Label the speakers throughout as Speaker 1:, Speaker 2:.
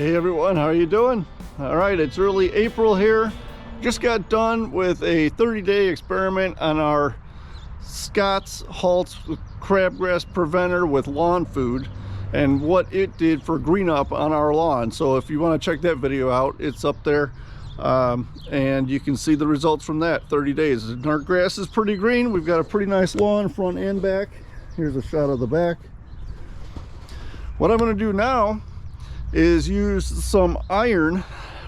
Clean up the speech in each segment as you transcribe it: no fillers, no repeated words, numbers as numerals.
Speaker 1: Hey everyone, how are you doing? All right, it's early April here. Just got done with a 30-day experiment on our Scott's Halts crabgrass preventer with lawn food and what it did for green up on our lawn. So if you want to check that video out, it's up there, and you can see the results from that 30 days. And our grass is pretty green. We've got a pretty nice lawn front and back. Here's a shot of the back. What I'm going to do now is use some iron.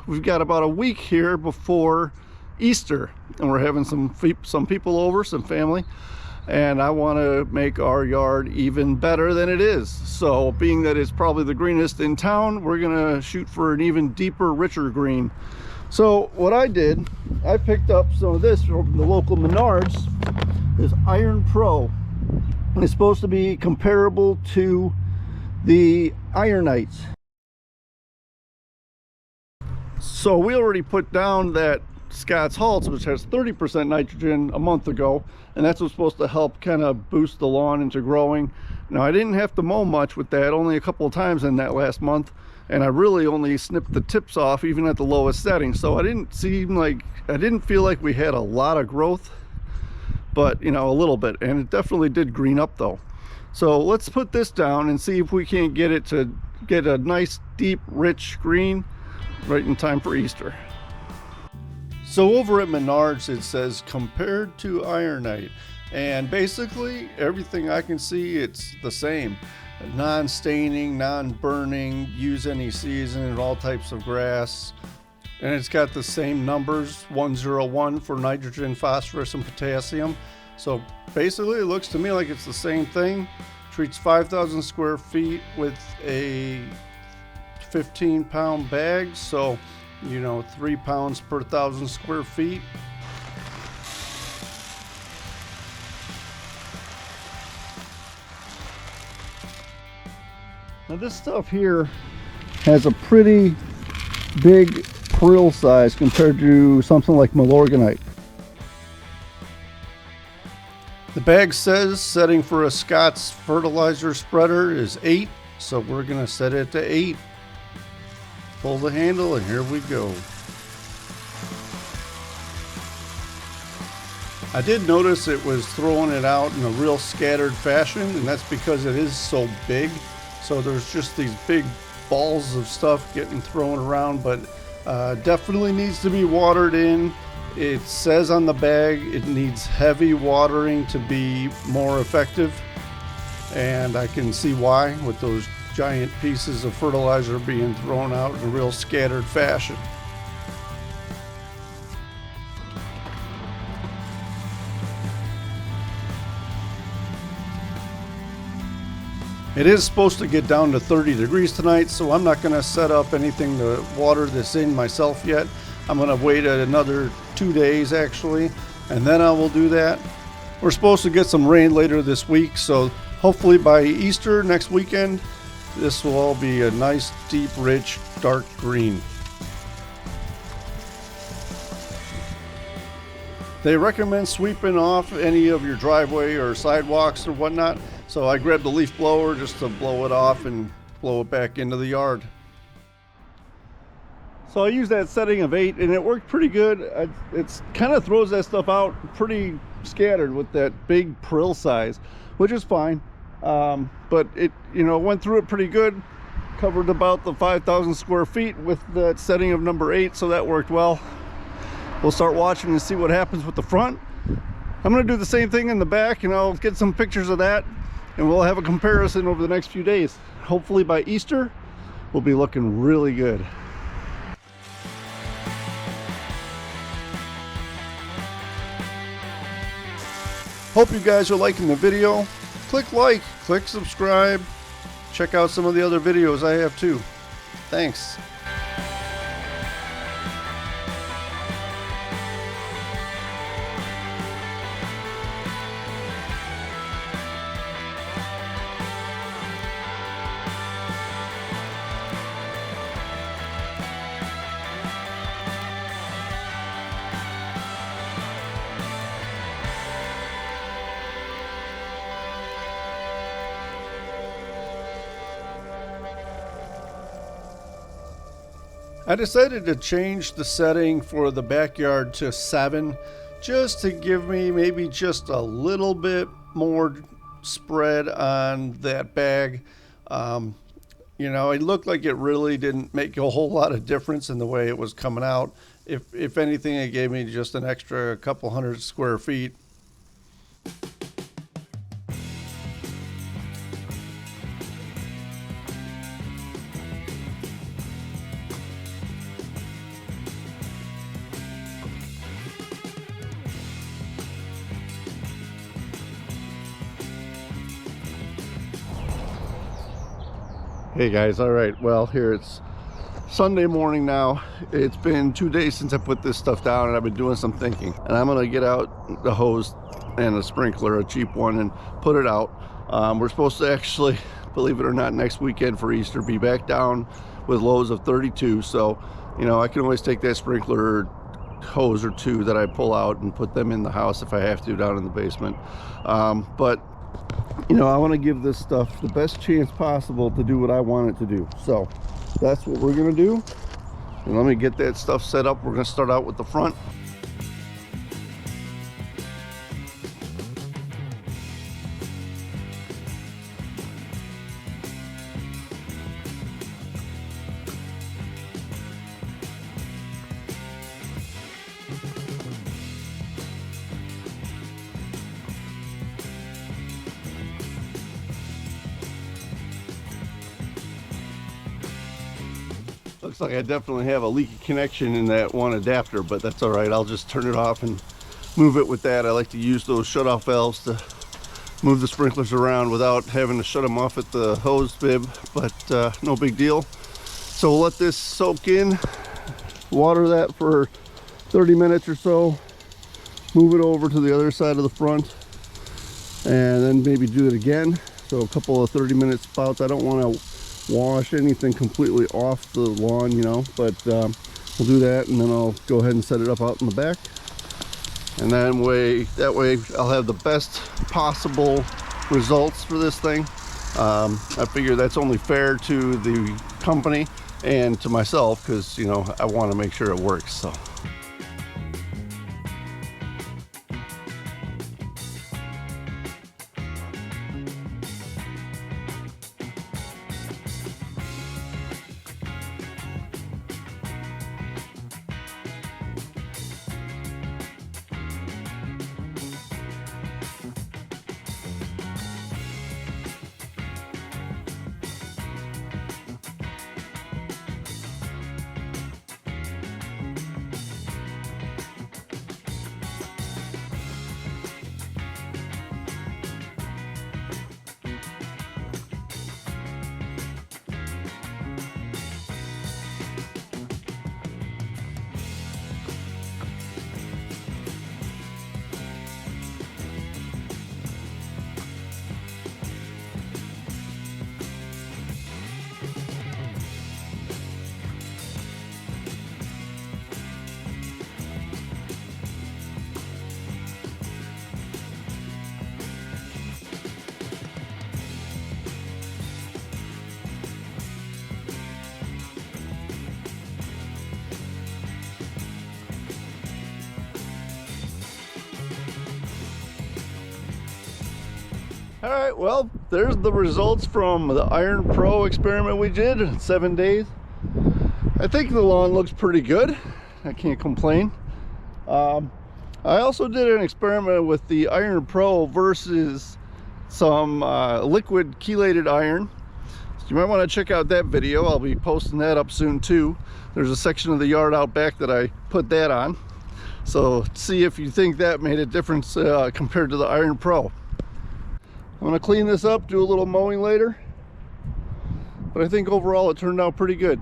Speaker 1: We've got about a week here before Easter, and we're having some people over, some family, and I want to make our yard even better than it is. So being that it's probably the greenest in town, we're gonna shoot for an even deeper, richer green. So what I did, I picked up some of this from the local Menards, this IronPro, and it's supposed to be comparable to the Ironites. So we already put down that Scott's Halts, which has 30% nitrogen, a month ago, and that's what's supposed to help kind of boost the lawn into growing. Now I didn't have to mow much with that, only a couple of times in that last month, and I really only snipped the tips off even at the lowest setting. So I didn't feel like we had a lot of growth, but you know, a little bit, and it definitely did green up though. So let's put this down and see if we can't get it to get a nice deep rich green right in time for Easter. So over at Menards it says compared to Ironite, and basically everything I can see, it's the same. Non-staining, non-burning, use any season and all types of grass, and it's got the same numbers, 101 for nitrogen, phosphorus, and potassium. So basically it looks to me like it's the same thing. Treats 5,000 square feet with a 15-pound bag, so you know, 3 pounds per 1,000 square feet. Now this stuff here has a pretty big prill size compared to something like Milorganite. The bag says setting for a Scott's fertilizer spreader is 8, so we're going to set it to 8. Pull the handle and here we go. I did notice it was throwing it out in a real scattered fashion, and that's because it is so big. So there's just these big balls of stuff getting thrown around, but definitely needs to be watered in. It says on the bag it needs heavy watering to be more effective, and I can see why, with those giant pieces of fertilizer being thrown out in a real scattered fashion. It is supposed to get down to 30 degrees tonight, so I'm not going to set up anything to water this in myself yet. I'm going to wait another 2 days actually, and then I will do that. We're supposed to get some rain later this week, so hopefully by Easter next weekend this will all be a nice, deep, rich, dark green. They recommend sweeping off any of your driveway or sidewalks or whatnot, so I grabbed the leaf blower just to blow it off and blow it back into the yard. So I used that setting of 8 and it worked pretty good. It kind of throws that stuff out pretty scattered with that big prill size, which is fine. But it, you know, went through it pretty good, covered about the 5,000 square feet with that setting of number 8, so that worked well. We'll start watching and see what happens with the front. I'm going to do the same thing in the back, and I'll get some pictures of that, and we'll have a comparison over the next few days. Hopefully by Easter we'll be looking really good. Hope you guys are liking the video. Click like, click subscribe, check out some of the other videos I have too. Thanks. I decided to change the setting for the backyard to 7 just to give me maybe just a little bit more spread on that bag. You know, it looked like it really didn't make a whole lot of difference in the way it was coming out. If anything, it gave me just an extra couple hundred square feet. Hey guys, all right, well, here it's Sunday morning now. It's been 2 days since I put this stuff down, and I've been doing some thinking. And I'm gonna get out the hose and a sprinkler, a cheap one, and put it out. We're supposed to actually, believe it or not, next weekend for Easter, be back down with lows of 32. So, you know, I can always take that sprinkler hose or two that I pull out and put them in the house if I have to down in the basement. But you know, I want to give this stuff the best chance possible to do what I want it to do. So that's what we're going to do. And let me get that stuff set up. We're going to start out with the front. Looks like I definitely have a leaky connection in that one adapter, but that's all right. I'll just turn it off and move it with that. I like to use those shut-off valves to move the sprinklers around without having to shut them off at the hose bib, but no big deal. So we'll let this soak in, water that for 30 minutes or so, move it over to the other side of the front, and then maybe do it again. So a couple of 30-minute spouts. I don't want to wash anything completely off the lawn, you know, but we'll do that, and then I'll go ahead and set it up out in the back, and then that way I'll have the best possible results for this thing. I figure that's only fair to the company and to myself, because, you know, I want to make sure it works. So all right, well, there's the results from the IronPro experiment we did in 7 days. I think the lawn looks pretty good. I can't complain. I also did an experiment with the IronPro versus some liquid chelated iron. So you might want to check out that video. I'll be posting that up soon too. There's a section of the yard out back that I put that on. So see if you think that made a difference compared to the IronPro. I'm going to clean this up, do a little mowing later, but I think overall it turned out pretty good.